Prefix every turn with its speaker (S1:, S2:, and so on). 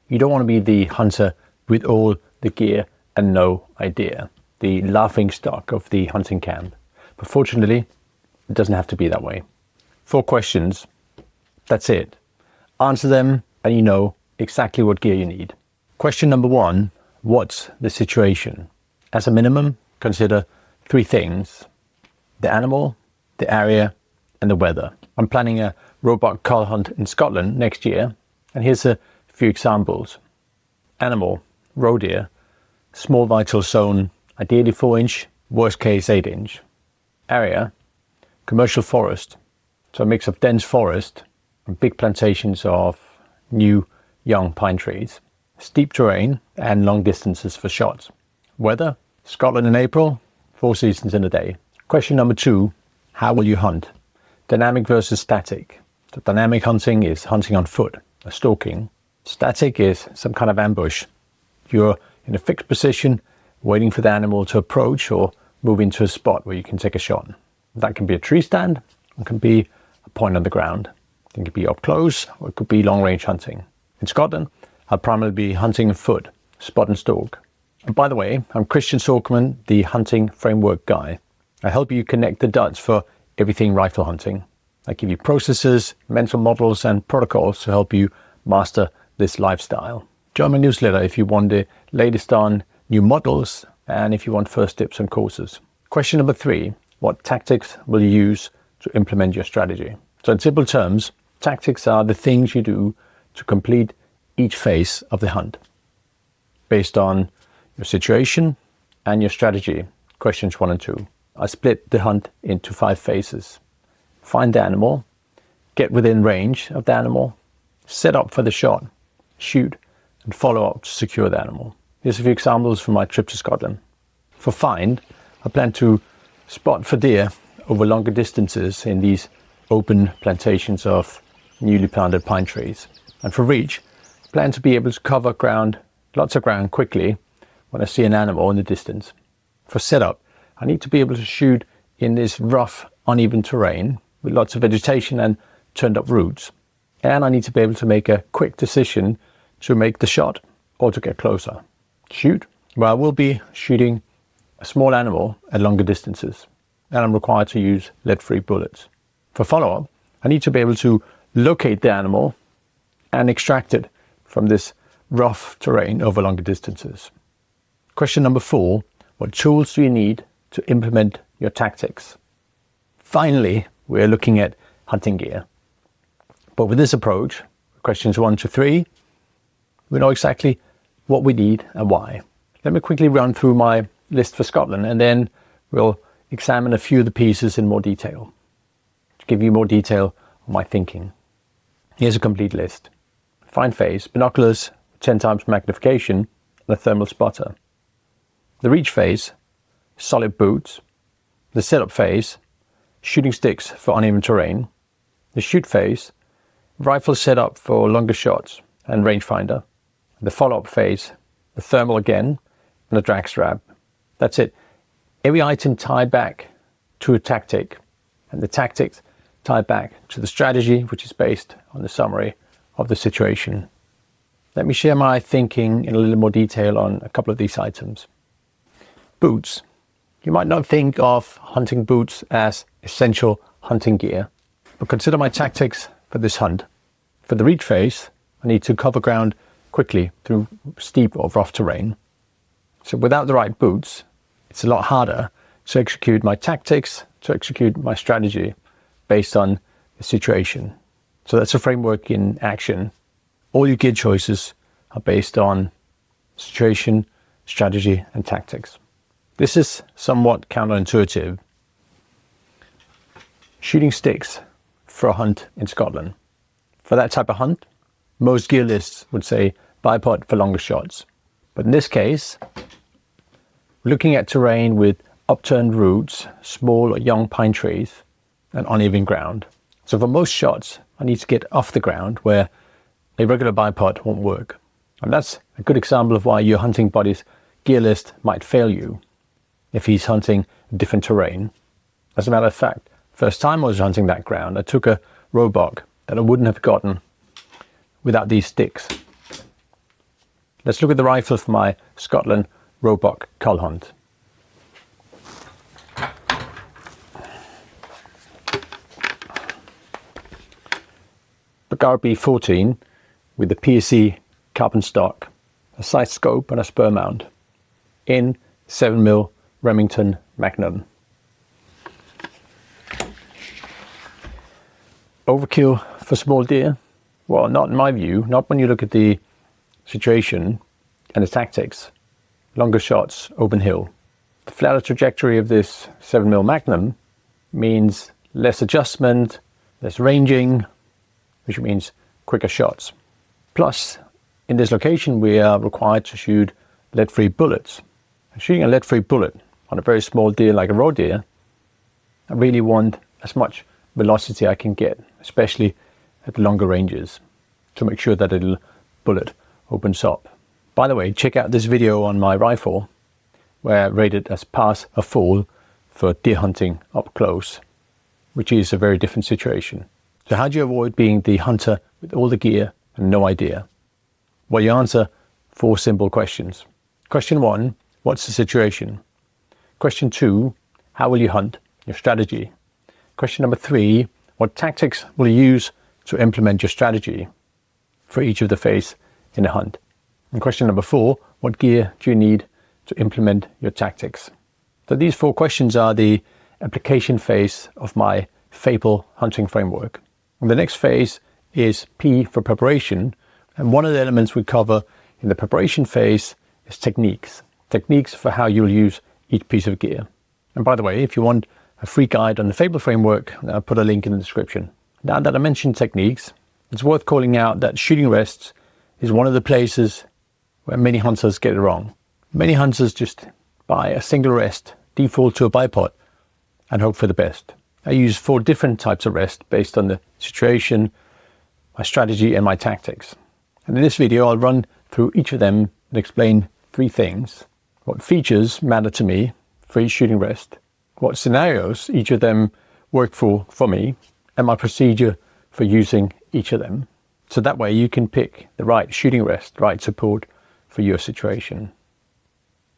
S1: You don't want to be the hunter with all the gear and no idea, the laughing stock of the hunting camp. But fortunately, it doesn't have to be that way. 4 questions, that's it. Answer them and you know exactly what gear you need. Question number 1, what's the situation? As a minimum, consider 3 things: the animal, the area, and the weather. I'm planning a roebuck cull hunt in Scotland next year, and here's a few examples. Animal, roe deer, small vital zone, ideally 4-inch, worst case 8-inch. Area, commercial forest, so a mix of dense forest and big plantations of new young pine trees. Steep terrain and long distances for shots. Weather, Scotland in April, 4 seasons in a day. Question number 2, how will you hunt? Dynamic versus static. So dynamic hunting is hunting on foot, or stalking. Static is some kind of ambush. You're in a fixed position, waiting for the animal to approach or move into a spot where you can take a shot. That can be a tree stand, it can be a point on the ground. It can be up close, or it could be long range hunting. In Scotland, I'll primarily be hunting on foot, spot and stalk. And by the way, I'm Christian Sorkman, the hunting framework guy. I help you connect the dots for everything rifle hunting. I give you processes, mental models, and protocols to help you master this lifestyle. Join my newsletter if you want the latest on new models and if you want first tips and courses. Question number 3, what tactics will you use to implement your strategy? So in simple terms, tactics are the things you do to complete each phase of the hunt based on your situation and your strategy. Questions 1 and 2. I split the hunt into 5 phases. Find the animal, get within range of the animal, set up for the shot, shoot, and follow up to secure the animal. Here's a few examples from my trip to Scotland. For find, I plan to spot for deer over longer distances in these open plantations of newly planted pine trees. And for reach, I plan to be able to cover ground, lots of ground quickly when I see an animal in the distance. For setup, I need to be able to shoot in this rough, uneven terrain with lots of vegetation and turned up roots. And I need to be able to make a quick decision to make the shot or to get closer. Shoot, well, I will be shooting a small animal at longer distances, and I'm required to use lead-free bullets. For follow-up, I need to be able to locate the animal and extract it from this rough terrain over longer distances. Question number 4, what tools do you need to implement your tactics? Finally, we're looking at hunting gear. But with this approach, questions 1 to 3, we know exactly what we need and why. Let me quickly run through my list for Scotland, and then we'll examine a few of the pieces in more detail to give you more detail on my thinking. Here's a complete list. Find phase, binoculars, 10 times magnification, and a thermal spotter. The reach phase, solid boots. The setup phase, shooting sticks for uneven terrain. The shoot phase, rifle setup for longer shots and rangefinder. The follow-up phase, the thermal again, and the drag strap. That's it. Every item tied back to a tactic, and the tactics tied back to the strategy, which is based on the summary of the situation. Let me share my thinking in a little more detail on a couple of these items. Boots. You might not think of hunting boots as essential hunting gear, but consider my tactics for this hunt. For the reach phase, I need to cover ground quickly through steep or rough terrain. So without the right boots, it's a lot harder to execute my tactics, to execute my strategy based on the situation. So that's a framework in action. All your gear choices are based on situation, strategy, and tactics. This is somewhat counterintuitive. Shooting sticks for a hunt in Scotland. For that type of hunt, most gear lists would say bipod for longer shots. But in this case, looking at terrain with upturned roots, small or young pine trees, and uneven ground. So for most shots, I need to get off the ground where a regular bipod won't work. And that's a good example of why your hunting buddy's gear list might fail you if he's hunting different terrain. As a matter of fact, first time I was hunting that ground, I took a roebuck that I wouldn't have gotten without these sticks. Let's look at the rifle for my Scotland Roebuck Cull Hunt. Buck RB14 with the PSE carbon stock, a sight scope and a spur mount in 7mm Remington Magnum. Overkill for small deer? Well, not in my view, not when you look at the situation and the tactics. Longer shots, open hill. The flatter trajectory of this 7mm Magnum means less adjustment, less ranging, which means quicker shots. Plus, in this location we are required to shoot lead-free bullets. Shooting a lead-free bullet on a very small deer like a roe deer, I really want as much velocity I can get, especially at the longer ranges, to make sure that a little bullet opens up. By the way, check out this video on my rifle where I rated as pass or fall for deer hunting up close, which is a very different situation. So how do you avoid being the hunter with all the gear and no idea? Well, you answer 4 simple questions. Question 1, what's the situation? Question 2, how will you hunt? Your strategy. Question number 3, what tactics will you use to implement your strategy for each of the phase in the hunt? And question number 4, what gear do you need to implement your tactics? So these 4 questions are the application phase of my Fable hunting framework. And the next phase is P for preparation. And one of the elements we cover in the preparation phase is techniques. Techniques for how you'll use each piece of gear. And by the way, if you want a free guide on the Fable framework, I'll put a link in the description. Now that I mentioned techniques, it's worth calling out that shooting rests is one of the places where many hunters get it wrong. Many hunters just buy a single rest, default to a bipod, and hope for the best. I use 4 different types of rest based on the situation, my strategy, and my tactics. And in this video, I'll run through each of them and explain 3 things. What features matter to me for each shooting rest, what scenarios each of them work for me, and my procedure for using each of them. So that way you can pick the right shooting rest, right support for your situation.